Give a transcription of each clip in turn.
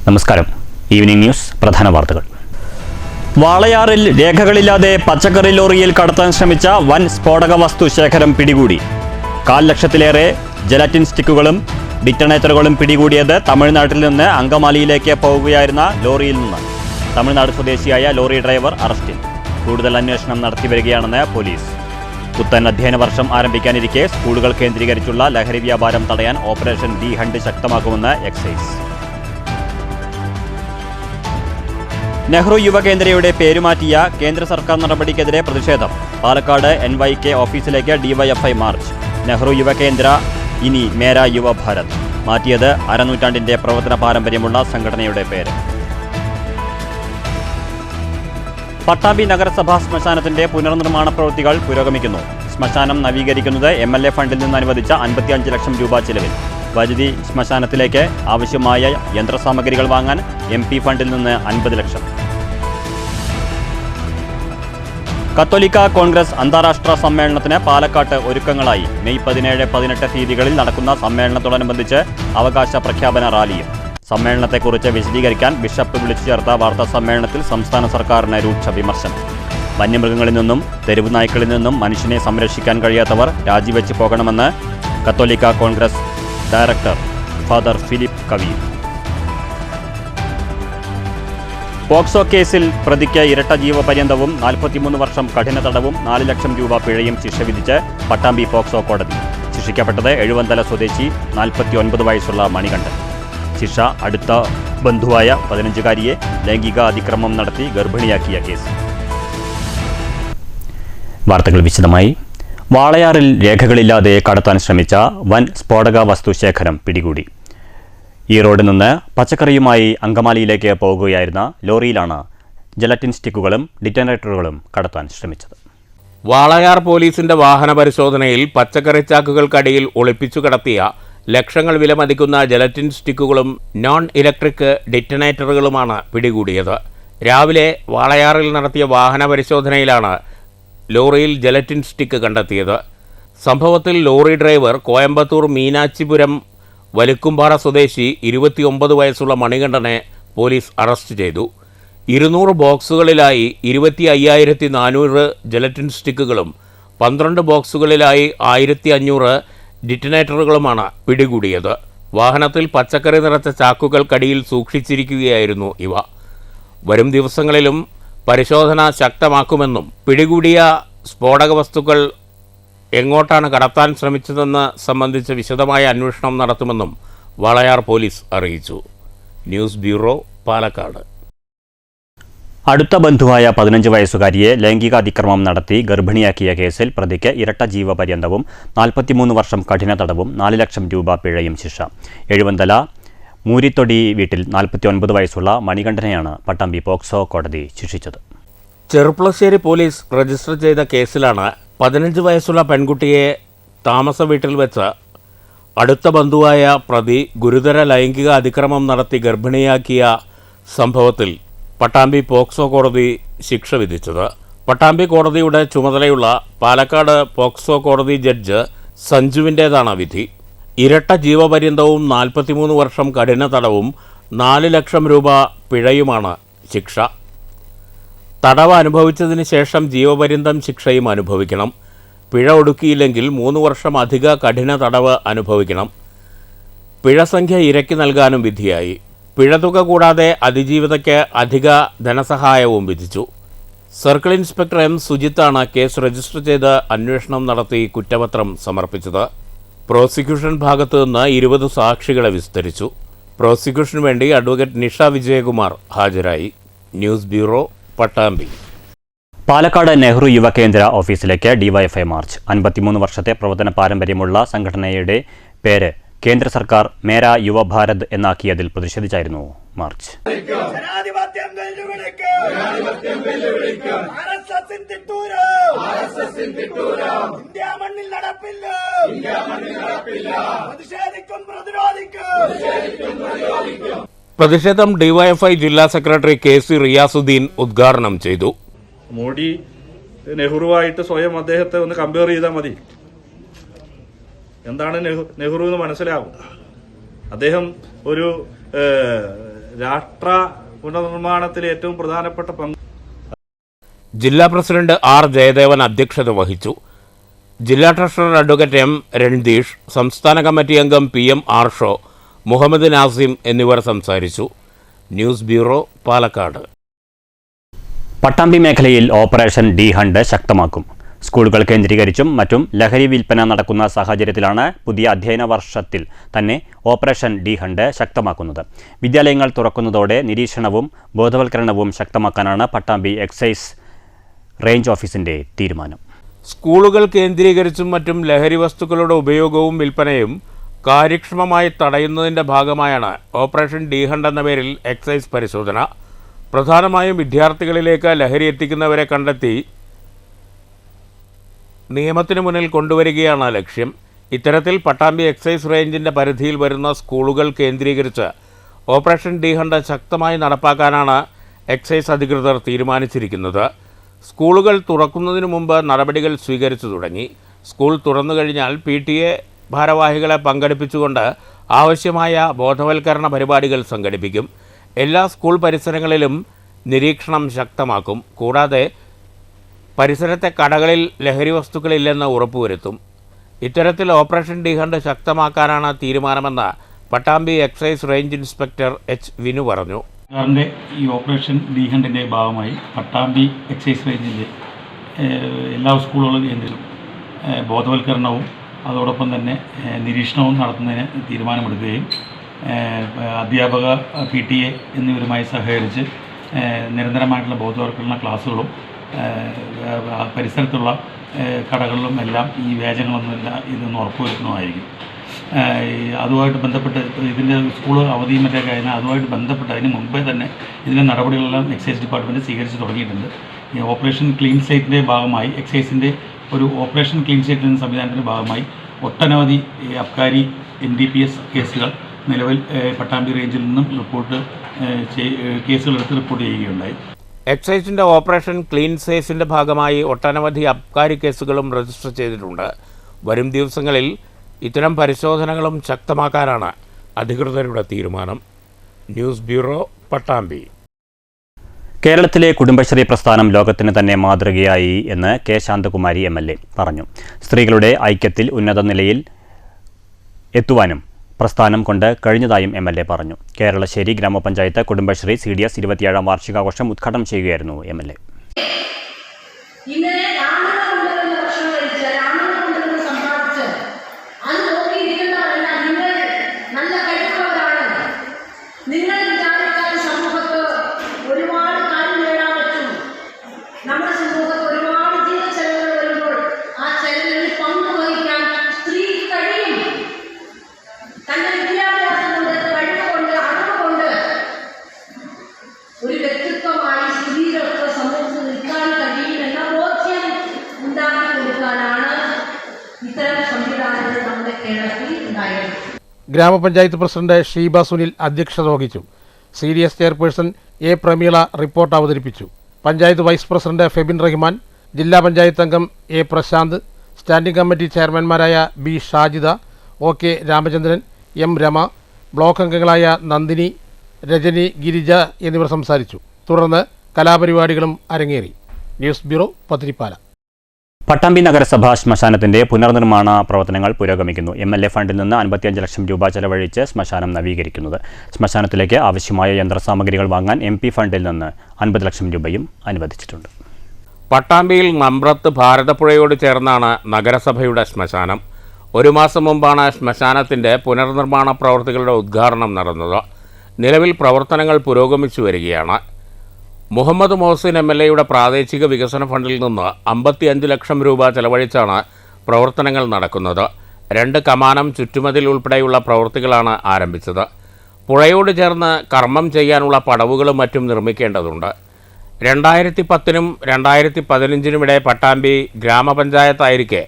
നമസ്കാരം. Evening news പ്രധാന വാർത്തകൾ. വാളയാറിൽ രേഖകളില്ലാതെ പച്ചക്കറി ലോറിയിൽ കടത്താൻ ശ്രമിച്ച വൻ സ്ഫോടക വസ്തു ശേഖരം പിടികൂടി. 1.25 ലക്ഷത്തിലേറെ ജലറ്റിൻ സ്റ്റിക്കുകളും ഡിറ്റണേറ്ററുകളും പിടികൂടിയത് തമിഴ്നാട്ടിൽ നിന്ന് അങ്കമാലിയിലേക്ക് പോകുകയായിരുന്ന ലോറിയിൽ നിന്ന്. തമിഴ്നാട് സ്വദേശിയായ ലോറി ഡ്രൈവർ അറസ്റ്റിൽ. കൂടുതൽ അന്വേഷണം നടത്തിവരികയാണെന്ന് പോലീസ്. പുത്തൻ അധ്യയന വർഷം ആരംഭിക്കാനിരിക്കെ സ്കൂളുകൾ കേന്ദ്രീകരിച്ചുള്ള ലഹരി വ്യാപാരം തടയാൻ ഓപ്പറേഷൻ ഡി ഹണ്ട് ശക്തമാക്കുമെന്ന് എക്സൈസ്. നെഹ്റു യുവകേന്ദ്രയുടെ പേരുമാറ്റിയ കേന്ദ്ര സർക്കാർ നടപടിക്കെതിരെ പ്രതിഷേധം. പാലക്കാട് NYK ഓഫീസിലേക്ക് DYFI മാർച്ച്. നെഹ്റു യുവകേന്ദ്ര ഇനി മേര യുവ ഭാരത്. മാറ്റിയത് അരനൂറ്റാണ്ടിന്റെ പ്രവർത്തന പാരമ്പര്യമുള്ള സംഘടനയുടെ പേര്. പട്ടാമ്പി നഗരസഭാ ശ്മശാനത്തിന്റെ പുനർനിർമ്മാണ പ്രവൃത്തികൾ പുരോഗമിക്കുന്നു. ശ്മശാനം നവീകരിക്കുന്നത് MLA ഫണ്ടിൽ നിന്ന് അനുവദിച്ച 55 ലക്ഷം രൂപ ചിലവിൽ. വൈദ്യുതി ശ്മശാനത്തിലേക്ക് ആവശ്യമായ യന്ത്രസാമഗ്രികൾ വാങ്ങാൻ MP ഫണ്ടിൽ നിന്ന് 50 ലക്ഷം. കത്തോലിക്ക കോൺഗ്രസ് അന്താരാഷ്ട്ര സമ്മേളനത്തിന് പാലക്കാട്ട് ഒരുക്കങ്ങളായി. മെയ് 17-18 തീയതികളിൽ നടക്കുന്ന സമ്മേളനത്തോടനുബന്ധിച്ച് അവകാശ പ്രഖ്യാപന റാലിയും. സമ്മേളനത്തെക്കുറിച്ച് വിശദീകരിക്കാൻ ബിഷപ്പ് വിളിച്ചു ചേർത്ത വാർത്താ സമ്മേളനത്തിൽ സംസ്ഥാന സർക്കാരിന് രൂക്ഷ വിമർശനം. വന്യമൃഗങ്ങളിൽ നിന്നും തെരുവ് നായ്ക്കളിൽ നിന്നും മനുഷ്യനെ സംരക്ഷിക്കാൻ കഴിയാത്തവർ രാജിവെച്ച് പോകണമെന്ന് കത്തോലിക്ക Congress director father Philip കവീർ. POCSO കേസിൽ പ്രതിക്ക് ഇരട്ട ജീവപര്യന്തവും 43 വർഷം കഠിന തടവും 4 ലക്ഷം രൂപ പിഴയും ശിക്ഷ വിധിച്ച് പട്ടാമ്പി പോക്സോ കോടതി. ശിക്ഷിക്കപ്പെട്ടത് എഴുവന്തല സ്വദേശി 49 വയസ്സുള്ള മണികണ്ഠൻ. ശിക്ഷ അടുത്ത ബന്ധുവായ 15-കാരിയെ ലൈംഗിക അതിക്രമം നടത്തി ഗർഭിണിയാക്കിയ കേസ്. വാർത്തകൾ വിശദമായി. വാളയാറിൽ രേഖകളില്ലാതെ കടത്താൻ ശ്രമിച്ച വൻ സ്ഫോടക വസ്തുശേഖരം പിടികൂടി. ഈറോഡിൽ നിന്ന് പച്ചക്കറിയുമായി അങ്കമാലിയിലേക്ക് പോകുകയായിരുന്ന ലോറിയിലാണ് ജലറ്റിൻ സ്റ്റിക്കുകളും ഡിറ്റനേറ്ററുകളും കടത്താൻ ശ്രമിച്ചത്. വാളയാർ പോലീസിന്റെ വാഹന പരിശോധനയിൽ പച്ചക്കറി ചാക്കുകൾക്കടിയിൽ ഒളിപ്പിച്ചു കടത്തിയ ലക്ഷങ്ങൾ വിലമതിക്കുന്ന ജലറ്റിൻ സ്റ്റിക്കുകളും നോൺ ഇലക്ട്രിക് ഡിറ്റനേറ്ററുകളുമാണ് പിടികൂടിയത്. രാവിലെ വാളയാറിൽ നടത്തിയ വാഹന പരിശോധനയിലാണ് ലോറിയിൽ ജലറ്റിൻ സ്റ്റിക്ക് കണ്ടെത്തിയത്. സംഭവത്തിൽ ലോറി ഡ്രൈവർ കോയമ്പത്തൂർ മീനാച്ചിപുരം വലുക്കുംപാറ സ്വദേശി 29 വയസ്സുള്ള മണികണ്ഠനെ പോലീസ് അറസ്റ്റ് ചെയ്തു. 200 ബോക്സുകളിലായി 25,400 ജലറ്റിൻ സ്റ്റിക്കുകളും 12 ബോക്സുകളിലായി 1,500 ഡിറ്റനേറ്ററുകളുമാണ് പിടികൂടിയത്. വാഹനത്തിൽ പച്ചക്കറി നിറച്ച ചാക്കുകൾക്കടിയിൽ സൂക്ഷിച്ചിരിക്കുകയായിരുന്നു ഇവ. വരും ദിവസങ്ങളിലും പരിശോധന ശക്തമാക്കുമെന്നും പിടികൂടിയ സ്ഫോടക വസ്തുക്കൾ എങ്ങോട്ടാണ് കടത്താൻ ശ്രമിച്ചതെന്ന് സംബന്ധിച്ച് വിശദമായ അന്വേഷണം നടത്തുമെന്നും വാളയാർ പോലീസ് അറിയിച്ചു. News bureau, Palakkad. അടുത്ത ബന്ധുവായ 15 വയസ്സുകാരിയെ ലൈംഗിക അതിക്രമം നടത്തി ഗർഭിണിയാക്കിയ കേസിൽ പ്രതിക്ക് ഇരട്ട ജീവപര്യന്തവും 43 വർഷം കഠിന തടവും 4 ലക്ഷം രൂപ പിഴയും ശിക്ഷ. എഴുവന്തല മൂരിത്തൊടി വീട്ടിൽ 49 വയസ്സുള്ള മണികണ്ഠനെയാണ് പട്ടാമ്പി പോക്സോ കോടതി ശിക്ഷിച്ചത്. ചെറുപ്പളശ്ശേരി പോലീസ് രജിസ്റ്റർ ചെയ്ത കേസിലാണ് 15 വയസ്സുള്ള പെൺകുട്ടിയെ താമസ വീട്ടിൽ വെച്ച് അടുത്ത ബന്ധുവായ പ്രതി ഗുരുതര ലൈംഗിക അതിക്രമം നടത്തി ഗർഭിണിയാക്കിയ സംഭവത്തിൽ പട്ടാമ്പി പോക്സോ കോടതി ശിക്ഷ വിധിച്ചത്. പട്ടാമ്പി കോടതിയുടെ ചുമതലയുള്ള പാലക്കാട് പോക്സോ കോടതി ജഡ്ജ് സഞ്ജുവിൻ്റേതാണ് വിധി. ഇരട്ട ജീവപര്യന്തവും 43 വർഷം കഠിന തടവും 4 ലക്ഷം രൂപ പിഴയുമാണ് ശിക്ഷ. തടവ് അനുഭവിച്ചതിന് ശേഷം ജീവപര്യന്തം ശിക്ഷയും അനുഭവിക്കണം. പിഴ ഒടുക്കിയില്ലെങ്കിൽ 3 വർഷം അധിക കഠിന തടവ് അനുഭവിക്കണം. പിഴസംഖ്യ ഇരയ്ക്ക് നൽകാനും വിധിയായി. പിഴതുക കൂടാതെ അതിജീവിതയ്ക്ക് അധിക ധനസഹായവും വിധിച്ചു. Circle inspector M. സുജിത്താണ് കേസ് രജിസ്റ്റർ ചെയ്ത് അന്വേഷണം നടത്തി കുറ്റപത്രം സമർപ്പിച്ചത്. പ്രോസിക്യൂഷൻ ഭാഗത്തു നിന്ന് 20 സാക്ഷികളെ വിസ്തരിച്ചു. പ്രോസിക്യൂഷന് വേണ്ടി അഡ്വക്കേറ്റ് നിഷ വിജയകുമാർ ഹാജരായി. News bureau, Pattambi. പാലക്കാട് നെഹ്റു യുവകേന്ദ്ര ഓഫീസിലേക്ക് DYFI മാർച്ച്. 53 വർഷത്തെ പ്രവർത്തന പാരമ്പര്യമുള്ള സംഘടനയുടെ പേര് കേന്ദ്ര സർക്കാർ മേര യുവ ഭാരത് എന്നാക്കിയതിൽ പ്രതിഷേധിച്ചായിരുന്നു മാർച്ച്. പ്രതിഷേധം DYFI ജില്ലാ സെക്രട്ടറി KC റിയാസുദ്ദീൻ ഉദ്ഘാടനം ചെയ്തു. മോഡി നെഹ്റുവായിട്ട് സ്വയം അദ്ദേഹത്തെ ഒന്ന് കമ്പയർ ചെയ്താൽ മതി. എന്താണ് നെഹ്റു എന്ന് മനസ്സിലാവും. അദ്ദേഹം ഒരു രാഷ്ട്ര പുനർനിർമ്മാണത്തിൽ ഏറ്റവും പ്രധാനപ്പെട്ട പങ്ക്. ജില്ലാ പ്രസിഡന്റ് ആർ ജയദേവൻ അധ്യക്ഷത വഹിച്ചു. ജില്ലാ ട്രഷറർ അഡ്വക്കേറ്റ് എം രൺദീഷ്, സംസ്ഥാന കമ്മിറ്റി അംഗം PM ആർഷോ, മുഹമ്മദ് നാസിം എന്നിവർ സംസാരിച്ചു. News bureau, Palakkad. പട്ടാമ്പി മേഖലയിൽ ഓപ്പറേഷൻ ഡി ഹണ്ട് ശക്തമാക്കും. സ്കൂളുകൾ കേന്ദ്രീകരിച്ചും മറ്റും ലഹരി വിൽപ്പന നടക്കുന്ന സാഹചര്യത്തിലാണ് പുതിയ അധ്യയന വർഷത്തിൽ തന്നെ ഓപ്പറേഷൻ ഡി ഹണ്ട് ശക്തമാക്കുന്നത്. വിദ്യാലയങ്ങൾ തുറക്കുന്നതോടെ നിരീക്ഷണവും ബോധവൽക്കരണവും ശക്തമാക്കാനാണ് പട്ടാമ്പി എക്സൈസ് റേഞ്ച് ഓഫീസിന്റെ തീരുമാനം. സ്കൂളുകൾ കേന്ദ്രീകരിച്ചും മറ്റും ലഹരി വസ്തുക്കളുടെ ഉപയോഗവും വിൽപ്പനയും കാര്യക്ഷമമായി തടയുന്നതിൻ്റെ ഭാഗമായാണ് ഓപ്പറേഷൻ ഡി ഹണ്ട് എന്ന പേരിൽ എക്സൈസ് പരിശോധന. പ്രധാനമായും വിദ്യാർത്ഥികളിലേക്ക് ലഹരി എത്തിക്കുന്നവരെ കണ്ടെത്തി നിയമത്തിന് മുന്നിൽ കൊണ്ടുവരികയാണ് ലക്ഷ്യം. ഇത്തരത്തിൽ പട്ടാമ്പി എക്സൈസ് റേഞ്ചിൻ്റെ പരിധിയിൽ വരുന്ന സ്കൂളുകൾ കേന്ദ്രീകരിച്ച് ഓപ്പറേഷൻ ഡി ഹണ്ട് ശക്തമായി നടപ്പാക്കാനാണ് എക്സൈസ് അധികൃതർ തീരുമാനിച്ചിരിക്കുന്നത്. സ്കൂളുകൾ തുറക്കുന്നതിന് മുമ്പ് നടപടികൾ സ്വീകരിച്ചു തുടങ്ങി. സ്കൂൾ തുറന്നു കഴിഞ്ഞാൽ PTA ഭാരവാഹികളെ പങ്കെടുപ്പിച്ചുകൊണ്ട് ആവശ്യമായ ബോധവൽക്കരണ പരിപാടികൾ സംഘടിപ്പിക്കും. എല്ലാ സ്കൂൾ പരിസരങ്ങളിലും നിരീക്ഷണം ശക്തമാക്കും. കൂടാതെ പരിസരത്തെ കടകളിൽ ലഹരി വസ്തുക്കളില്ലെന്ന് ഉറപ്പുവരുത്തും. ഇത്തരത്തിൽ ഓപ്പറേഷൻ ഡി ഹണ്ട് ശക്തമാക്കാനാണ് തീരുമാനമെന്ന് Pattambi excise range inspector H. Vinu പറഞ്ഞു. സർക്കാരിൻ്റെ ഈ ഓപ്പറേഷൻ ഡി ഹണ്ടിൻ്റെ ഭാഗമായി പട്ടാമ്പി എക്സൈസ് റേഞ്ചിൻ്റെ എല്ലാ സ്കൂളുകളും കേന്ദ്രത്തിലും ബോധവൽക്കരണവും അതോടൊപ്പം തന്നെ നിരീക്ഷണവും നടത്തുന്നതിന് തീരുമാനമെടുക്കുകയും അധ്യാപക PTA എന്നിവരുമായി സഹകരിച്ച് നിരന്തരമായിട്ടുള്ള ബോധവൽക്കരണ ക്ലാസ്സുകളും പരിസരത്തുള്ള കടകളിലും എല്ലാം ഈ വ്യാജങ്ങളൊന്നുമില്ല ഇതൊന്ന് ഉറപ്പുവരുത്തുന്നതായിരിക്കും. അതുമായിട്ട് ബന്ധപ്പെട്ട് ഇതിൻ്റെ സ്കൂൾ അവധിയും മറ്റൊക്കെ കഴിഞ്ഞാൽ അതുമായിട്ട് ബന്ധപ്പെട്ട് അതിന് മുമ്പേ തന്നെ ഇതിൻ്റെ നടപടികളെല്ലാം എക്സൈസ് ഡിപ്പാർട്ട്മെൻറ്റ് സ്വീകരിച്ച് തുടങ്ങിയിട്ടുണ്ട്. ഈ ഓപ്പറേഷൻ ക്ലീൻ സൈറ്റിൻ്റെ ഭാഗമായി എക്സൈസിൻ്റെ ഒരു ഓപ്പറേഷൻ ക്ലീൻ സൈറ്റ് എന്ന സംവിധാനത്തിൻ്റെ ഭാഗമായി ഒട്ടനവധി അബ്കാരി NDPS കേസുകൾ നിലവിൽ പട്ടാമ്പി റേഞ്ചിൽ നിന്നും കേസുകളെടുത്ത് റിപ്പോർട്ട് ചെയ്യുകയുണ്ടായി. എക്സൈസിൻ്റെ ഓപ്പറേഷൻ ക്ലീൻ സൈസിൻ്റെ ഭാഗമായി ഒട്ടനവധി അബ്കാരി കേസുകളും രജിസ്റ്റർ ചെയ്തിട്ടുണ്ട്. വരും ദിവസങ്ങളിൽ ഇത്തരം പരിശോധനകളും ശക്തമാക്കാനാണ് അധികൃതരുടെ തീരുമാനം. News bureau, Pattambi. കേരളത്തിലെ കുടുംബശ്രീ പ്രസ്ഥാനം ലോകത്തിന് തന്നെ മാതൃകയായി എന്ന് K. ശാന്തകുമാരി MLA പറഞ്ഞു. സ്ത്രീകളുടെ ഐക്യത്തിൽ ഉന്നത നിലയിൽ എത്തുവാനും പ്രസ്ഥാനം കൊണ്ട് കഴിഞ്ഞതായും MLA പറഞ്ഞു. കേരളശ്ശേരി ഗ്രാമപഞ്ചായത്ത് കുടുംബശ്രീ CDS 27ാം വാർഷികാഘോഷം ഉദ്ഘാടനം ചെയ്യുകയായിരുന്നു MLA. ഗ്രാമപഞ്ചായത്ത് പ്രസിഡന്റ് ഷീബ സുനിൽ അധ്യക്ഷത വഹിച്ചു. CDS chairperson A. Prameela report അവതരിപ്പിച്ചു. പഞ്ചായത്ത് വൈസ് പ്രസിഡന്റ് ഫെബിൻ റഹ്മാൻ, ജില്ലാ പഞ്ചായത്ത് അംഗം A. പ്രശാന്ത്, സ്റ്റാൻഡിംഗ് കമ്മിറ്റി ചെയർമാൻമാരായ B. Shajida, OK. Ramachandran, M. Rama, block അംഗങ്ങളായ നന്ദിനി, രജനി, ഗിരിജ എന്നിവർ സംസാരിച്ചു. തുടർന്ന് കലാപരിപാടികളും അരങ്ങേറി. News bureau, Pathiripala. പട്ടാമ്പി നഗരസഭ ശ്മശാനത്തിന്റെ പുനർനിർമ്മാണ പ്രവർത്തനങ്ങൾ പുരോഗമിക്കുന്നു. MLA ഫണ്ടിൽ നിന്ന് 55 ലക്ഷം രൂപ ചെലവഴിച്ച് ശ്മശാനം നവീകരിക്കുന്നത്. ശ്മശാനത്തിലേക്ക് ആവശ്യമായ യന്ത്രസാമഗ്രികൾ വാങ്ങാൻ MP ഫണ്ടിൽ നിന്ന് 50 ലക്ഷം രൂപയും അനുവദിച്ചിട്ടുണ്ട്. പട്ടാമ്പിയിൽ നമ്പ്രത്ത് ഭാരതപ്പുഴയോട് ചേർന്നാണ് നഗരസഭയുടെ ശ്മശാനം. ഒരു മാസം മുമ്പാണ് ശ്മശാനത്തിൻ്റെ പുനർനിർമ്മാണ പ്രവൃത്തികളുടെ ഉദ്ഘാടനം നടന്നത്. നിലവിൽ പ്രവർത്തനങ്ങൾ പുരോഗമിച്ചു വരികയാണ്. മുഹമ്മദ് മോഹസിൻ MLAയുടെ പ്രാദേശിക വികസന ഫണ്ടിൽ നിന്ന് 55 ലക്ഷം രൂപ ചെലവഴിച്ചാണ് പ്രവർത്തനങ്ങൾ നടക്കുന്നത്. 2 കമാനം, ചുറ്റുമതിൽ ഉൾപ്പെടെയുള്ള പ്രവൃത്തികളാണ് ആരംഭിച്ചത്. പുഴയോട് ചേർന്ന് കർമ്മം ചെയ്യാനുള്ള പടവുകളും മറ്റും നിർമ്മിക്കേണ്ടതുണ്ട്. 2010-നും 2015-നുമിടെ പട്ടാമ്പി ഗ്രാമപഞ്ചായത്തായിരിക്കെ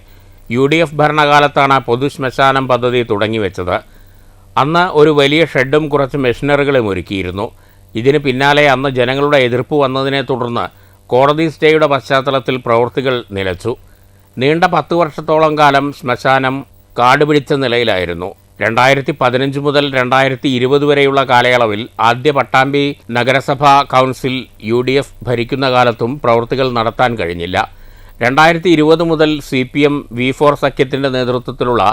UDF ഭരണകാലത്താണ് പൊതുശ്മശാനം പദ്ധതി തുടങ്ങിവെച്ചത്. അന്ന് ഒരു വലിയ ഷെഡും കുറച്ച് മെഷീനറികളും ഒരുക്കിയിരുന്നു. ഇതിന് പിന്നാലെ അന്ന് ജനങ്ങളുടെ എതിർപ്പ് വന്നതിനെ തുടർന്ന് കോടതി സ്റ്റേയുടെ പശ്ചാത്തലത്തിൽ പ്രവൃത്തികൾ നിലച്ചു. നീണ്ട 10 വർഷത്തോളം കാലം ശ്മശാനം കാടുപിടിച്ച നിലയിലായിരുന്നു. 2015 മുതൽ 2020 വരെയുള്ള കാലയളവിൽ ആദ്യ പട്ടാമ്പി നഗരസഭാ കൗൺസിൽ UDF ഭരിക്കുന്ന കാലത്തും പ്രവൃത്തികൾ നടത്താൻ കഴിഞ്ഞില്ല. 2020 മുതൽ CPM V4 സഖ്യത്തിൻ്റെ നേതൃത്വത്തിലുള്ള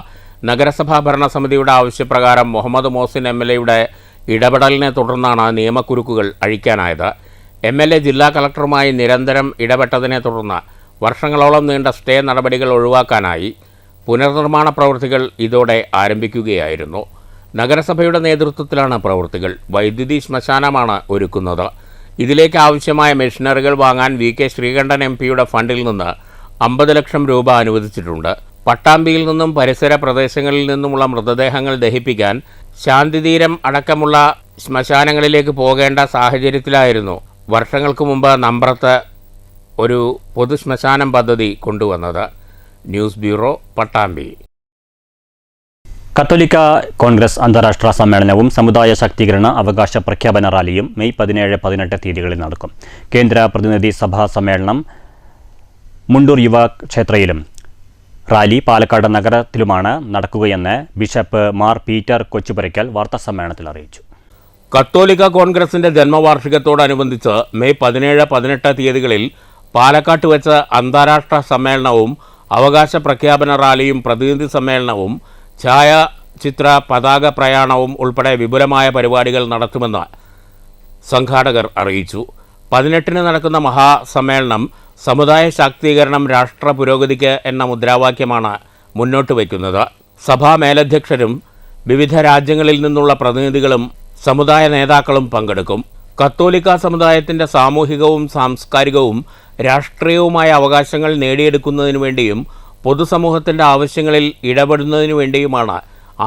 നഗരസഭാ ഭരണസമിതിയുടെ ആവശ്യപ്രകാരം മുഹമ്മദ് മോസിൻ MLA ഇടപെടലിനെ തുടർന്നാണ് നിയമക്കുരുക്കുകൾ അഴിക്കാനായത്. MLA ജില്ലാ കളക്ടറുമായി നിരന്തരം ഇടപെട്ടതിനെ തുടർന്ന് വർഷങ്ങളോളം നീണ്ട സ്റ്റേ നടപടികൾ ഒഴിവാക്കാനായി പുനർനിർമ്മാണ പ്രവൃത്തികൾ ഇതോടെ ആരംഭിക്കുകയായിരുന്നു. നഗരസഭയുടെ നേതൃത്വത്തിലാണ് പ്രവൃത്തികൾ. വൈദ്യുതി ശ്മശാനമാണ് ഒരുക്കുന്നത്. ഇതിലേക്ക് ആവശ്യമായ മെഷീനറികൾ വാങ്ങാൻ VK ശ്രീകണ്ഠൻ MPയുടെ ഫണ്ടിൽ നിന്ന് 50 ലക്ഷം രൂപ അനുവദിച്ചിട്ടുണ്ട്. പട്ടാമ്പിയിൽ നിന്നും പരിസര പ്രദേശങ്ങളിൽ നിന്നുമുള്ള മൃതദേഹങ്ങൾ ദഹിപ്പിക്കാൻ ശാന്തിതീരം അടക്കമുള്ള ശ്മശാനങ്ങളിലേക്ക് പോകേണ്ട സാഹചര്യത്തിലായിരുന്നു വർഷങ്ങൾക്ക് മുമ്പ് നമ്പ്രത്ത് ഒരു പൊതുശ്മശാനം പദ്ധതി കൊണ്ടുവന്നത്. News bureau, Pattambi. കത്തോലിക്ക കോൺഗ്രസ് അന്താരാഷ്ട്ര സമ്മേളനവും സമുദായ ശാക്തീകരണ അവകാശ പ്രഖ്യാപന റാലിയും മെയ് 17-18 തീയതികളിൽ നടക്കും. കേന്ദ്ര പ്രതിനിധി സഭാ സമ്മേളനം മുണ്ടൂർ യുവ ക്ഷേത്രയിലും റാലി പാലക്കാട് നഗരത്തിലുമാണ് നടക്കുകയെന്ന് ബിഷപ്പ് മാർ പീറ്റർ കൊച്ചുപുരയ്ക്കൽ വാർത്താസമ്മേളനത്തിൽ അറിയിച്ചു. കത്തോലിക്ക കോൺഗ്രസിന്റെ ജന്മവാർഷികത്തോടനുബന്ധിച്ച് മെയ് 17-18 തീയതികളിൽ പാലക്കാട്ട് വെച്ച് അന്താരാഷ്ട്ര സമ്മേളനവും അവകാശ പ്രഖ്യാപന റാലിയും പ്രതിനിധി സമ്മേളനവും ഛായാചിത്ര പതാക പ്രയാണവും ഉൾപ്പെടെ വിപുലമായ പരിപാടികൾ നടത്തുമെന്ന് സംഘാടകർ അറിയിച്ചു. 18-ന് നടക്കുന്ന മഹാസമ്മേളനം സമുദായ ശാക്തീകരണം രാഷ്ട്ര പുരോഗതിക്ക് എന്ന മുദ്രാവാക്യമാണ് മുന്നോട്ട് വയ്ക്കുന്നത്. സഭാ മേലധ്യക്ഷരും വിവിധ രാജ്യങ്ങളിൽ നിന്നുള്ള പ്രതിനിധികളും സമുദായ നേതാക്കളും പങ്കെടുക്കും. കത്തോലിക്ക സമുദായത്തിൻ്റെ സാമൂഹികവും സാംസ്കാരികവും രാഷ്ട്രീയവുമായ അവകാശങ്ങൾ നേടിയെടുക്കുന്നതിനു വേണ്ടിയും പൊതുസമൂഹത്തിൻ്റെ ആവശ്യങ്ങളിൽ ഇടപെടുന്നതിനു വേണ്ടിയുമാണ്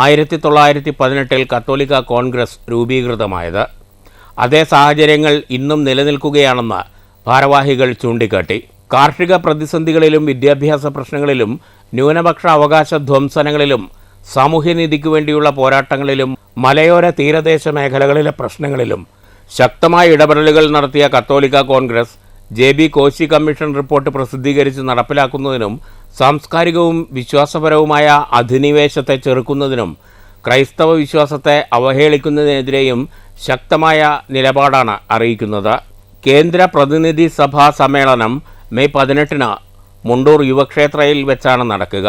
1918 കത്തോലിക്ക കോൺഗ്രസ് രൂപീകൃതമായത്. അതേ സാഹചര്യങ്ങൾ ഇന്നും നിലനിൽക്കുകയാണെന്ന് ഭാരവാഹികൾ ചൂണ്ടിക്കാട്ടി. കാർഷിക പ്രതിസന്ധികളിലും വിദ്യാഭ്യാസ പ്രശ്നങ്ങളിലും ന്യൂനപക്ഷ അവകാശ ധ്വംസനങ്ങളിലും സാമൂഹ്യനീതിക്കു വേണ്ടിയുള്ള പോരാട്ടങ്ങളിലും മലയോര തീരദേശ മേഖലകളിലെ പ്രശ്നങ്ങളിലും ശക്തമായ ഇടപെടലുകൾ നടത്തിയ കത്തോലിക്ക Congress JB Koshy commission report പ്രസിദ്ധീകരിച്ച് നടപ്പിലാക്കുന്നതിനും സാംസ്കാരികവും വിശ്വാസപരവുമായ അധിനിവേശത്തെ ചെറുക്കുന്നതിനും ക്രൈസ്തവ വിശ്വാസത്തെ അവഹേളിക്കുന്നതിനെതിരെയും ശക്തമായ നിലപാടാണ് അറിയിക്കുന്നത്. കേന്ദ്ര പ്രതിനിധി സഭാ സമ്മേളനം മെയ് 18-ന് മുണ്ടൂർ യുവക്ഷേത്രയിൽ വെച്ചാണ് നടക്കുക.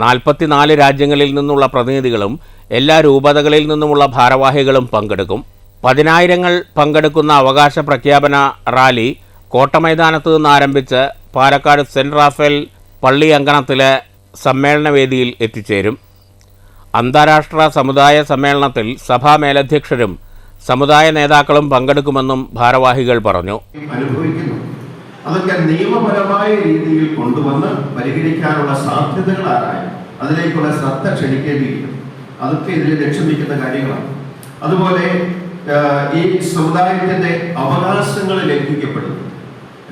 44 രാജ്യങ്ങളിൽ നിന്നുള്ള പ്രതിനിധികളും എല്ലാ രൂപതകളിൽ നിന്നുമുള്ള ഭാരവാഹികളും പങ്കെടുക്കും. 10,000 പങ്കെടുക്കുന്ന അവകാശ പ്രഖ്യാപന റാലി കോട്ടമൈതാനത്ത് നിന്ന് ആരംഭിച്ച് പാലക്കാട് സെൻറ്റ് റാഫേൽ പള്ളി അങ്കണത്തിലെ സമ്മേളനവേദിയിൽ എത്തിച്ചേരും. അന്താരാഷ്ട്ര സമുദായ സമ്മേളനത്തിൽ സഭാ മേലധ്യക്ഷരും സമുദായ നേതാക്കളും പങ്കെടുക്കുമെന്നും ഭാരവാഹികൾ പറഞ്ഞു. അതൊക്കെ നിയമപരമായ രീതിയിൽ കൊണ്ടുവന്ന് പരിഹരിക്കാനുള്ള സാധ്യതകൾ ആരായി അതിലേക്കുള്ള ശ്രദ്ധ ക്ഷണിക്കേണ്ടിയിരിക്കും. അതൊക്കെ ഇതിൽ ലക്ഷ്യം വയ്ക്കുന്ന കാര്യങ്ങളാണ്. അതുപോലെ ഈ സമുദായത്തിന്റെ അവകാശങ്ങൾ ലംഘിക്കപ്പെടുന്നു.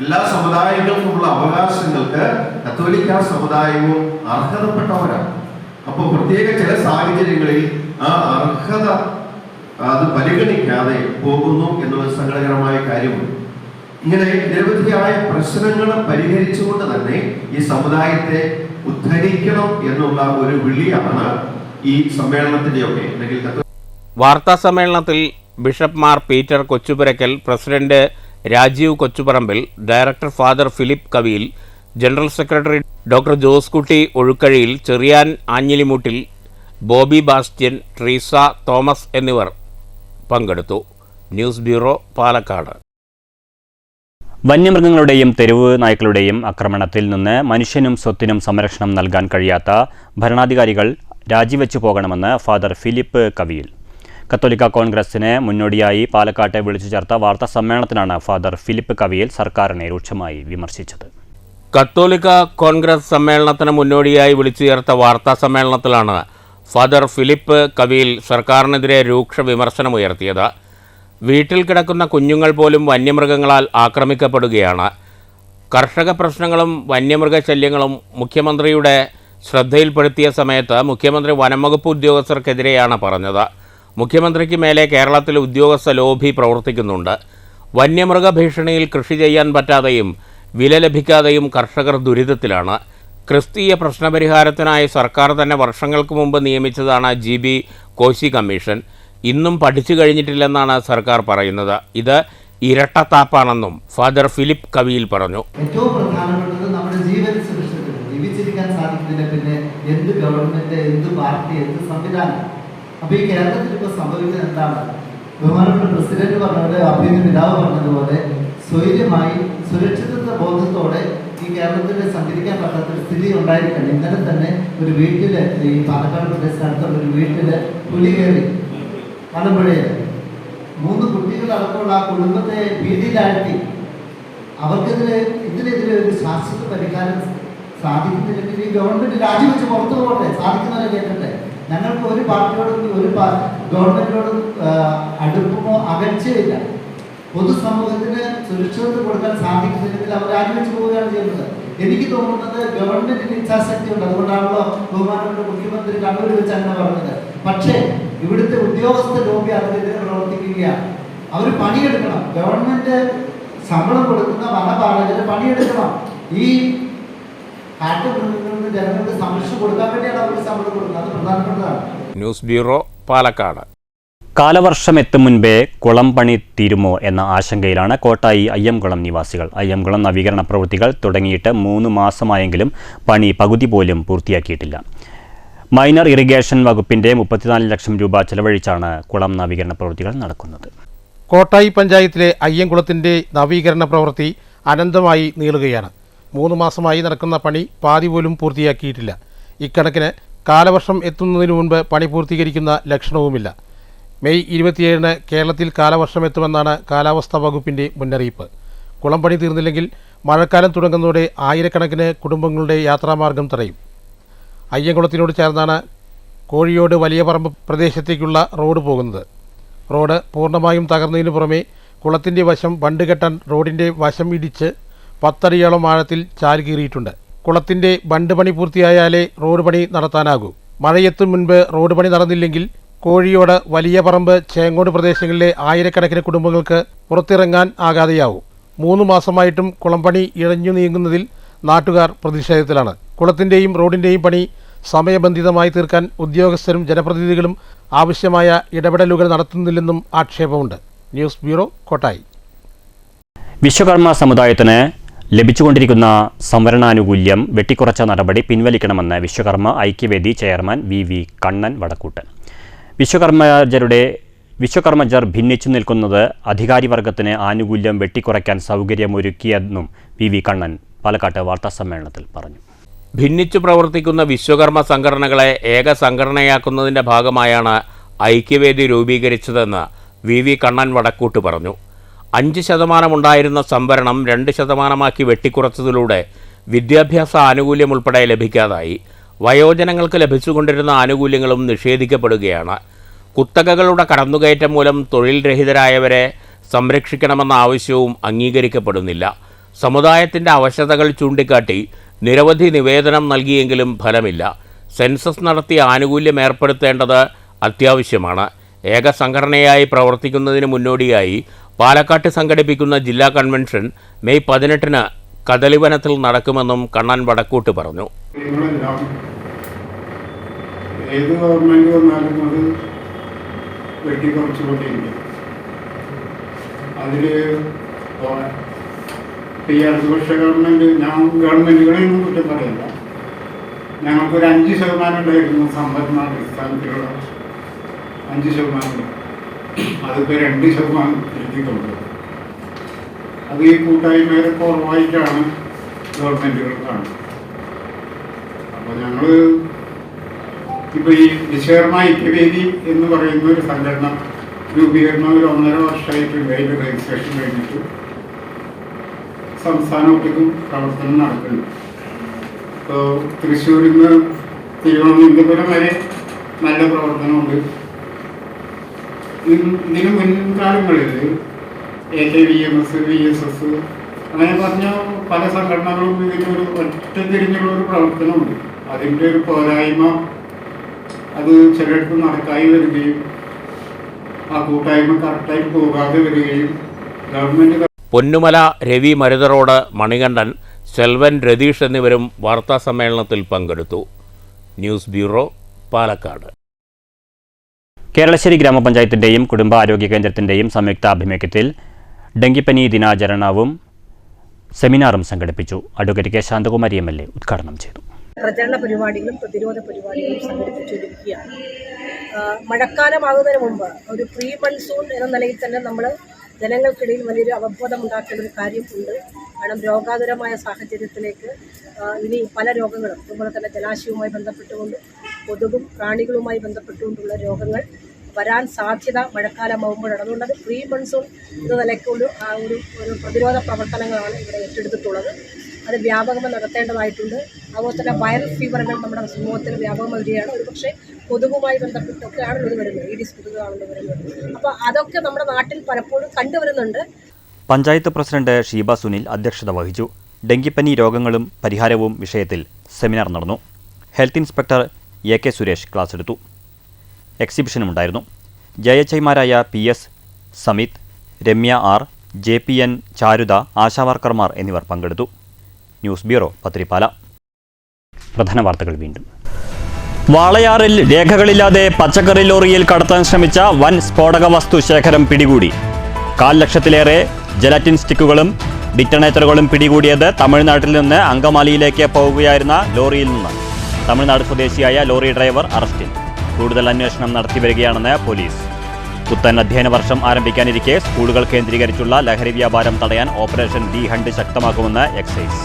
എല്ലാ സമുദായങ്ങൾക്കുമുള്ള അവകാശങ്ങൾക്ക് കത്തോലിക്ക സമുദായവും അർഹതപ്പെട്ടവരാണ്. അപ്പോൾ പ്രത്യേക ചില സാഹചര്യങ്ങളിൽ ആ അർഹത അത് പരിഗണിക്കാതെ പോകുന്നു എന്നുള്ളത് സങ്കടകരമായ കാര്യമാണ്. ഇങ്ങനെ നിരവധിയായ പ്രശ്നങ്ങൾ പരിഹരിച്ചുകൊണ്ട് തന്നെ ഈ സമുദായത്തെ ഉദ്ധരിക്കണം എന്നുള്ള ഒരു വിളിയാണ് ഈ സമ്മേളനത്തിന്റെയൊക്കെ. വാർത്താ സമ്മേളനത്തിൽ bishop Mar Peter Kochupurackal, president Rajeev Kochuparambil, director father Philip Kaviyil, general secretary doctor Jose Kutty Ozhukayil, Cherian Anjilimoottil, Bobby Bastian, Treesa Thomas എന്നിവർ പങ്കെടുത്തു. News bureau, Palakkad. വന്യമൃഗങ്ങളുടെയും തെരുവ് നായ്ക്കളുടെയും ആക്രമണത്തിൽ നിന്ന് മനുഷ്യനും സ്വത്തിനും സംരക്ഷണം നൽകാൻ കഴിയാത്ത ഭരണാധികാരികൾ രാജിവെച്ചു പോകണമെന്ന് ഫാദർ ഫിലിപ്പ് കവിയിൽ. കത്തോലിക്ക കോൺഗ്രസിന് മുന്നോടിയായി പാലക്കാട്ടെ വിളിച്ചു ചേർത്ത വാർത്താ സമ്മേളനത്തിലാണ് ഫാദർ ഫിലിപ്പ് കവിയിൽ സർക്കാരിനെ രൂക്ഷമായി വിമർശിച്ചത്. കത്തോലിക്ക കോൺഗ്രസ് സമ്മേളനത്തിന് മുന്നോടിയായി വിളിച്ചു ചേർത്ത വാർത്താ സമ്മേളനത്തിലാണ് ഫാദർ ഫിലിപ്പ് കവിയിൽ സർക്കാരിനെതിരെ രൂക്ഷ വിമർശനമുയർത്തിയത്. വീട്ടിൽ കിടക്കുന്ന കുഞ്ഞുങ്ങൾ പോലും വന്യമൃഗങ്ങളാൽ ആക്രമിക്കപ്പെടുകയാണ്. കർഷക പ്രശ്നങ്ങളും വന്യമൃഗശല്യങ്ങളും മുഖ്യമന്ത്രിയുടെ ശ്രദ്ധയിൽപ്പെടുത്തിയ സമയത്ത് മുഖ്യമന്ത്രി വനംവകുപ്പ് ഉദ്യോഗസ്ഥർക്കെതിരെയാണ് പറഞ്ഞത്. മുഖ്യമന്ത്രിക്ക് മേലെ കേരളത്തിൽ ഉദ്യോഗസ്ഥ ലോബി പ്രവർത്തിക്കുന്നുണ്ട്. വന്യമൃഗ ഭീഷണിയിൽ കൃഷി ചെയ്യാൻ പറ്റാതെയും വില ലഭിക്കാതെയും കർഷകർ ദുരിതത്തിലാണ്. ക്രിസ്തീയ പ്രശ്നപരിഹാരത്തിനായി സർക്കാർ തന്നെ വർഷങ്ങൾക്ക് മുമ്പ് നിയമിച്ചതാണ് GB കോശി കമ്മീഷൻ. ഇന്നും പഠിച്ചു കഴിഞ്ഞിട്ടില്ലെന്നാണ് സർക്കാർ പറയുന്നത്. ഇത് ഇരട്ടത്താപ്പാണെന്നും ഫാദർ ഫിലിപ്പ് കവിയിൽ പറഞ്ഞു. ഏറ്റവും പ്രധാനപ്പെട്ടത് നമ്മുടെ ജീവൻ സുരക്ഷിതം, ജീവിച്ചിരിക്കാൻ സാധിക്കുന്നില്ല പിന്നെ എന്ത് ഗവൺമെന്റ്, എന്ത് പാർട്ടി, എന്ത് സംവിധാനം. അപ്പൊ ഈ കേരളത്തിൽ ഇപ്പോൾ സംഭവിക്കുന്നത് എന്താണ്? ബഹുമാനപ്പെട്ട പ്രസിഡന്റ് പറഞ്ഞതുപോലെ, അഭിനന്ദ പിതാവ് പറഞ്ഞതുപോലെ, സ്വൈര്യമായി സുരക്ഷിതത്വ ബോധത്തോടെ ഈ കേരളത്തിൽ സഞ്ചരിക്കാൻ പറ്റാത്തൊരു സ്ഥിതി ഉണ്ടായിരിക്കണം. ഇന്നലെ തന്നെ ഒരു വീട്ടില്, ഈ പാലക്കാട് പ്രദേശത്തടുത്തുള്ള ഒരു വീട്ടില് പുലി കയറി മലമ്പുഴയിൽ 3 കുട്ടികളടക്കമുള്ള ആ കുടുംബത്തെ ഭീതിയിലാഴ്ത്തി. അവർക്കെതിരെ ഇതിനെതിരെ ഒരു ശാശ്വത പരിഹാരം സാധിക്കുന്നില്ലെങ്കിൽ ഈ ഗവൺമെന്റ് രാജിവെച്ച് പുറത്തു പോകട്ടെ, സാധിക്കുന്നവരെ കേൾക്കട്ടെ. ഞങ്ങൾക്ക് ഒരു പാർട്ടിയോടും ഒരു ഗവൺമെന്റിനോടും അടുപ്പമോ അകൽച്ചയില്ല. പൊതുസമൂഹത്തിന് സുരക്ഷിതത്വം കൊടുക്കാൻ സാധിക്കുന്നില്ലെങ്കിൽ അവർ രാജിവെച്ച് പോവുകയാണ് ചെയ്യുന്നത്. എനിക്ക് തോന്നുന്നത് ഗവൺമെന്റിന് ഇച്ഛാശക്തി ഉണ്ട്, അതുകൊണ്ടാണല്ലോ ബഹുമാനപ്പെട്ട മുഖ്യമന്ത്രി കണ്ണൂർ വെച്ച് അങ്ങനെ പറഞ്ഞത്. പക്ഷേ ഇവിടുത്തെ ഉദ്യോഗസ്ഥ ലോബി അതിനെതിരെ പ്രവർത്തിക്കുകയാണ്. അവർ പണിയെടുക്കണം. ഗവൺമെന്റ് ശമ്പളം കൊടുക്കുന്ന വനപാലകര് പണിയെടുക്കണം. ഈ കാട്ടുമൃഗങ്ങളിൽ നിന്ന് ജനങ്ങൾക്ക് സംരക്ഷണം കൊടുക്കാൻ വേണ്ടിയാണ് അവർക്ക് ശമ്പളം കൊടുക്കുന്നത്. അത് പ്രധാനപ്പെട്ടതാണ്. News bureau, Palakkad. കാലവർഷം എത്തും മുൻപേ കുളം പണി തീരുമോ എന്ന ആശങ്കയിലാണ് കോട്ടായി അയ്യംകുളം നിവാസികൾ. അയ്യംകുളം നവീകരണ പ്രവൃത്തികൾ തുടങ്ങിയിട്ട് 3 മാസമായെങ്കിലും പണി പകുതി പോലും പൂർത്തിയാക്കിയിട്ടില്ല. മൈനർ ഇറിഗേഷൻ വകുപ്പിന്റെ 34 ലക്ഷം രൂപ ചെലവഴിച്ചാണ് കുളം നവീകരണ പ്രവൃത്തികൾ നടക്കുന്നത്. കോട്ടായി പഞ്ചായത്തിലെ അയ്യംകുളത്തിന്റെ നവീകരണ പ്രവൃത്തി അനന്തമായി നീളുകയാണ്. 3 മാസമായി നടക്കുന്ന പണി പാതി പോലും പൂർത്തിയാക്കിയിട്ടില്ല. ഇക്കണക്കിന് കാലവർഷം എത്തുന്നതിനു മുൻപ് പണി പൂർത്തീകരിക്കുന്ന ലക്ഷണവുമില്ല. മെയ് 27-ന് കേരളത്തിൽ കാലവർഷം എത്തുമെന്നാണ് കാലാവസ്ഥാ വകുപ്പിന്റെ മുന്നറിയിപ്പ്. കുളം പണി തീർന്നില്ലെങ്കിൽ മഴക്കാലം തുടങ്ങുന്നതോടെ ആയിരക്കണക്കിന് കുടുംബങ്ങളുടെ യാത്രാമാർഗം തടയും. അയ്യംകുളത്തിനോട് ചേർന്നാണ് കോഴിയോട് വലിയ പറമ്പ് പ്രദേശത്തേക്കുള്ള റോഡ് പോകുന്നത്. റോഡ് പൂർണ്ണമായും തകർന്നതിനു പുറമെ കുളത്തിൻ്റെ വശം ബണ്ട് കെട്ടാൻ റോഡിൻ്റെ വശം ഇടിച്ച് 10 അടിയോളം ആഴത്തിൽ ചാൽ കീറിയിട്ടുണ്ട്. കുളത്തിൻ്റെ ബണ്ട് പണി പൂർത്തിയായാലേ റോഡ് പണി നടത്താനാകൂ. മഴയെത്തും മുൻപ് റോഡ് പണി നടന്നില്ലെങ്കിൽ കോഴിയോട് വലിയ പറമ്പ് ചേങ്ങോട് പ്രദേശങ്ങളിലെ ആയിരക്കണക്കിന് കുടുംബങ്ങൾക്ക് പുറത്തിറങ്ങാൻ ആകാതെയാവും. 3 മാസമായിട്ടും കുളം പണി ഇഴഞ്ഞു നീങ്ങുന്നതിൽ നാട്ടുകാർ പ്രതിഷേധത്തിലാണ്. കുളത്തിൻ്റെയും റോഡിൻ്റെയും പണി സമയബന്ധിതമായി തീർക്കാൻ ഉദ്യോഗസ്ഥരും ജനപ്രതിനിധികളും ആവശ്യമായ ഇടപെടലുകൾ നടത്തുന്നില്ലെന്നും ആക്ഷേപമുണ്ട്. News bureau, Kottayi. വിശ്വകർമ്മ സമുദായത്തിന് ലഭിച്ചുകൊണ്ടിരിക്കുന്ന സംവരണാനുകൂല്യം വെട്ടിക്കുറച്ച നടപടി പിൻവലിക്കണമെന്ന് വിശ്വകർമ്മ ഐക്യവേദി ചെയർമാൻ VV കണ്ണൻ വടക്കൂട്ട്. വിശ്വകർമ്മജർ ഭിന്നിച്ചു നിൽക്കുന്നത് അധികാരിവർഗത്തിന് ആനുകൂല്യം വെട്ടിക്കുറയ്ക്കാൻ സൗകര്യമൊരുക്കിയെന്നും VV കണ്ണൻ പാലക്കാട്ട് വാർത്താസമ്മേളനത്തിൽ പറഞ്ഞു. ഭിന്നിച്ചു പ്രവർത്തിക്കുന്ന വിശ്വകർമ്മ സംഘടനകളെ ഏക സംഘടനയാക്കുന്നതിൻ്റെ ഭാഗമായാണ് ഐക്യവേദി രൂപീകരിച്ചതെന്ന് VV കണ്ണൻ വടക്കൂട്ട് പറഞ്ഞു. 5% ഉണ്ടായിരുന്ന സംവരണം 2% വെട്ടിക്കുറച്ചതിലൂടെ വിദ്യാഭ്യാസ ആനുകൂല്യം ഉൾപ്പെടെ ലഭിക്കാതായി. വയോജനങ്ങൾക്ക് ലഭിച്ചുകൊണ്ടിരുന്ന ആനുകൂല്യങ്ങളും നിഷേധിക്കപ്പെടുകയാണ്. കുത്തകകളുടെ കടന്നുകയറ്റം മൂലം തൊഴിൽ രഹിതരായവരെ സംരക്ഷിക്കണമെന്ന ആവശ്യവും അംഗീകരിക്കപ്പെടുന്നില്ല. സമുദായത്തിൻ്റെ അവശതകൾ ചൂണ്ടിക്കാട്ടി നിരവധി നിവേദനം നൽകിയെങ്കിലും ഫലമില്ല. സെൻസസ് നടത്തി ആനുകൂല്യം ഏർപ്പെടുത്തേണ്ടത് അത്യാവശ്യമാണ്. ഏക സംഘടനയായി പ്രവർത്തിക്കുന്നതിന് മുന്നോടിയായി പാലക്കാട്ട് സംഘടിപ്പിക്കുന്ന ജില്ലാ കൺവെൻഷൻ മെയ് 18-ന് കദളിവനത്തിൽ നടക്കുമെന്നും കണ്ണൻ വടക്കൂട്ട് പറഞ്ഞു. ഏത് ഗവൺമെന്റ് വന്നാലും അത് വെട്ടിക്കുറച്ചുകൊണ്ടിരിക്കും. അതിൽ ഈ ഇടതുപക്ഷ ഗവൺമെന്റ്, ഞാൻ ഗവൺമെന്റുകളെയൊന്നും കുറ്റം പറയില്ല, ഞങ്ങൾക്കൊരു 5% ഉണ്ടായിരുന്നു സംവരണ അടിസ്ഥാനത്തിലുള്ള 5%. അതിപ്പോൾ 2% എത്തിക്കൊണ്ടു. അത് ഈ കൂട്ടായ്മയുടെ കുറവായിട്ടാണ് ഗവൺമെന്റുകൾ കാണുന്നത്. അപ്പോൾ ഞങ്ങൾ ഇപ്പോൾ ഈ വിശ്വകർമ്മ ഐക്യവേദി എന്ന് പറയുന്ന ഒരു സംഘടന രൂപീകരണം ഒരു 1.5 വർഷമായിട്ടുണ്ട്. അതിൻ്റെ രജിസ്ട്രേഷൻ കഴിഞ്ഞിട്ട് സംസ്ഥാനമൊട്ടുക്കും പ്രവർത്തനം നടക്കുന്നുണ്ട്. ഇപ്പോൾ തൃശ്ശൂരിൽ നിന്ന് തിരുവനന്തപുരം വരെ നല്ല പ്രവർത്തനമുണ്ട്. ഇതിന് മുൻകാലങ്ങളിൽ AKVMS, VSS അങ്ങനെ പറഞ്ഞ പല സംഘടനകളും ഇതിനൊരു ഒറ്റതിരിഞ്ഞുള്ളൊരു പ്രവർത്തനമുണ്ട്. അതിൻ്റെ ഒരു പോരായ്മ അത് ചിലർക്ക് നടക്കായി വരികയും ആ കൂട്ടായ്മ കറക്റ്റായി പോകാതെ വരികയും ഗവൺമെൻറ്. പൊന്നുമല രവി മരുതറോഡ് മണികണ്ഠൻ സെൽവൻ, രതീഷ് എന്നിവരും വാർത്താസമ്മേളനത്തിൽ പങ്കെടുത്തു. News bureau, Palakkad. കേരളശ്ശേരി ഗ്രാമപഞ്ചായത്തിൻ്റെയും കുടുംബാരോഗ്യ കേന്ദ്രത്തിൻ്റെയും സംയുക്താഭിമുഖ്യത്തിൽ ഡെങ്കിപ്പനി ദിനാചരണവും സെമിനാറും സംഘടിപ്പിച്ചു. അഡ്വക്കേറ്റ് കെ ശാന്തകുമാരി MLA ഉദ്ഘാടനം ചെയ്തു. പ്രചരണ പരിപാടികളും പ്രതിരോധ പരിപാടികളും സംഘടിപ്പിച്ചുകൊണ്ടിരിക്കുകയാണ്. മഴക്കാലമാകുന്നതിന് മുമ്പ് ഒരു പ്രീ മൺസൂൺ എന്ന നിലയിൽ തന്നെ നമ്മൾ ജനങ്ങൾക്കിടയിൽ വലിയൊരു അവബോധം ഉണ്ടാക്കേണ്ട ഒരു കാര്യം ഉണ്ട്. കാരണം രോഗാതുരമായ സാഹചര്യത്തിലേക്ക് ഇനി പല രോഗങ്ങളും, അതുപോലെ തന്നെ ജലാശയവുമായി ബന്ധപ്പെട്ടുകൊണ്ട് കൊതുകും പ്രാണികളുമായി ബന്ധപ്പെട്ടുകൊണ്ടുള്ള രോഗങ്ങൾ വരാൻ സാധ്യത മഴക്കാലമാകുമ്പോഴാണ്. അതുകൊണ്ട് അത് പ്രീ മൺസൂൺ എന്ന നിലയ്ക്കുള്ള ഒരു പ്രതിരോധ പ്രവർത്തനങ്ങളാണ് ഇവിടെ ഏറ്റെടുത്തിട്ടുള്ളത്. അത് വ്യാപകമായി നടത്തേണ്ടതായിട്ടുണ്ട്. അതുപോലെ തന്നെ വൈറൽ ഫീവറുകൾ നമ്മുടെ സമൂഹത്തിൽ വ്യാപകമായി വരികയാണ്. ഒരുപക്ഷെ കൊതുകുമായി ബന്ധപ്പെട്ടൊക്കെയാണല്ലോ ഇത് വരുന്നത്, ഈഡിസ് കൊതുകാണല്ലോ വരുന്നത്. അപ്പോൾ അതൊക്കെ നമ്മുടെ നാട്ടിൽ പലപ്പോഴും കണ്ടുവരുന്നുണ്ട്. പഞ്ചായത്ത് പ്രസിഡന്റ് ഷീബ സുനിൽ അധ്യക്ഷത വഹിച്ചു. ഡെങ്കിപ്പനി രോഗങ്ങളും പരിഹാരവും വിഷയത്തിൽ സെമിനാർ നടന്നു. Health inspector AK Suresh class എടുത്തു. എക്സിബിഷനുമുണ്ടായിരുന്നു. JHIമാരായ PS Samit, Ramya R, JPN ചാരുത, ആശാവർക്കർമാർ എന്നിവർ പങ്കെടുത്തു. News bureau, Pathirippala. പ്രധാന വാർത്തകൾ വീണ്ടും. വാളയാറിൽ രേഖകളില്ലാതെ പച്ചക്കറി ലോറിയിൽ കടത്താൻ ശ്രമിച്ച വൻ സ്ഫോടക വസ്തു ശേഖരം പിടികൂടി. 1/4 ലക്ഷത്തിലേറെ ജലാറ്റിൻ സ്റ്റിക്കുകളും ഡിറ്റണേറ്ററുകളും പിടികൂടിയത് തമിഴ്നാട്ടിൽ നിന്ന് അങ്കമാലിയിലേക്ക് പോകുകയായിരുന്ന ലോറിയിൽ നിന്ന്. തമിഴ്നാട് സ്വദേശിയായ ലോറി ഡ്രൈവർ അറസ്റ്റിൽ. കൂടുതൽ അന്വേഷണം നടത്തിവരികയാണെന്ന് പോലീസ്. പുത്തൻ അധ്യയന വർഷം ആരംഭിക്കാനിരിക്കെ സ്കൂളുകൾ കേന്ദ്രീകരിച്ചുള്ള ലഹരി വ്യാപാരം തടയാൻ ഓപ്പറേഷൻ ഡി ഹണ്ട് ശക്തമാക്കുമെന്ന് എക്സൈസ്.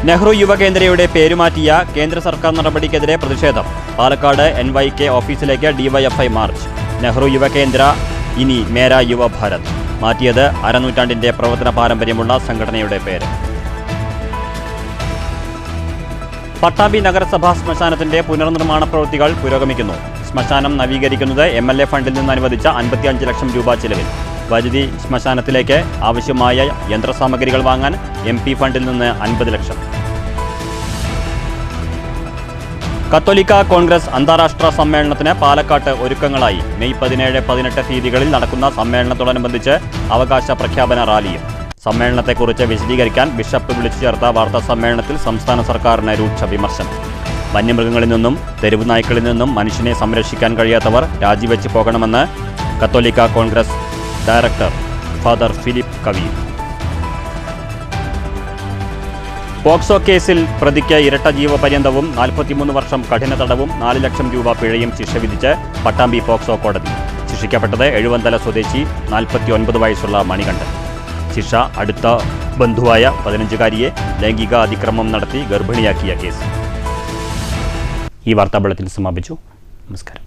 നെഹ്റു യുവകേന്ദ്രയുടെ പേരുമാറ്റിയ കേന്ദ്ര സർക്കാർ നടപടിക്കെതിരെ പ്രതിഷേധം. പാലക്കാട് NYK ഓഫീസിലേക്ക് DYFI മാർച്ച്. നെഹ്റു യുവകേന്ദ്ര ഇനി മേര യുവ ഭാരത്. മാറ്റിയത് അരനൂറ്റാണ്ടിന്റെ പ്രവർത്തന പാരമ്പര്യമുള്ള സംഘടനയുടെ പേര്. പട്ടാമ്പി നഗരസഭാ ശ്മശാനത്തിന്റെ പുനർനിർമ്മാണ പ്രവൃത്തികൾ പുരോഗമിക്കുന്നു. ശ്മശാനം നവീകരിക്കുന്നത് MLA ഫണ്ടിൽ നിന്ന് അനുവദിച്ച 55 ലക്ഷം രൂപ ചിലവിൽ. വൈദ്യുതി ശ്മശാനത്തിലേക്ക് ആവശ്യമായ യന്ത്രസാമഗ്രികൾ വാങ്ങാൻ MP ഫണ്ടിൽ നിന്ന് 50 ലക്ഷം. കത്തോലിക്ക കോൺഗ്രസ് അന്താരാഷ്ട്ര സമ്മേളനത്തിന് പാലക്കാട്ട് ഒരുക്കങ്ങളായി. മെയ് 17-18 തീയതികളിൽ നടക്കുന്ന സമ്മേളനത്തോടനുബന്ധിച്ച് അവകാശ പ്രഖ്യാപന റാലിയും. സമ്മേളനത്തെക്കുറിച്ച് വിശദീകരിക്കാൻ ബിഷപ്പ് വിളിച്ചു ചേർത്ത വാർത്താ സമ്മേളനത്തിൽ സംസ്ഥാന സർക്കാരിന് രൂക്ഷ വിമർശനം. വന്യമൃഗങ്ങളിൽ നിന്നും തെരുവ് നായ്ക്കളിൽ നിന്നും മനുഷ്യനെ സംരക്ഷിക്കാൻ കഴിയാത്തവർ രാജിവെച്ച് പോകണമെന്ന് കത്തോലിക്ക കോൺഗ്രസ് ഡയറക്ടർ ഫാദർ ഫിലിപ്പ് കവി. പോക്സോ കേസിൽ പ്രതിക്ക് ഇരട്ട ജീവപര്യന്തവും 43 വർഷം കഠിന തടവും 4 ലക്ഷം രൂപ പിഴയും ശിക്ഷ വിധിച്ച് പട്ടാമ്പി പോക്സോ കോടതി. ശിക്ഷിക്കപ്പെട്ടത് എഴുവന്തല സ്വദേശി 49 വയസ്സുള്ള മണികണ്ഠൻ. ശിക്ഷ അടുത്ത ബന്ധുവായ 15-കാരിയെ ലൈംഗിക അതിക്രമം നടത്തി ഗർഭിണിയാക്കിയ കേസ്. ഈ വാർത്താ ബുള്ളറ്റിൻ സമാപിച്ചു. നമസ്കാരം.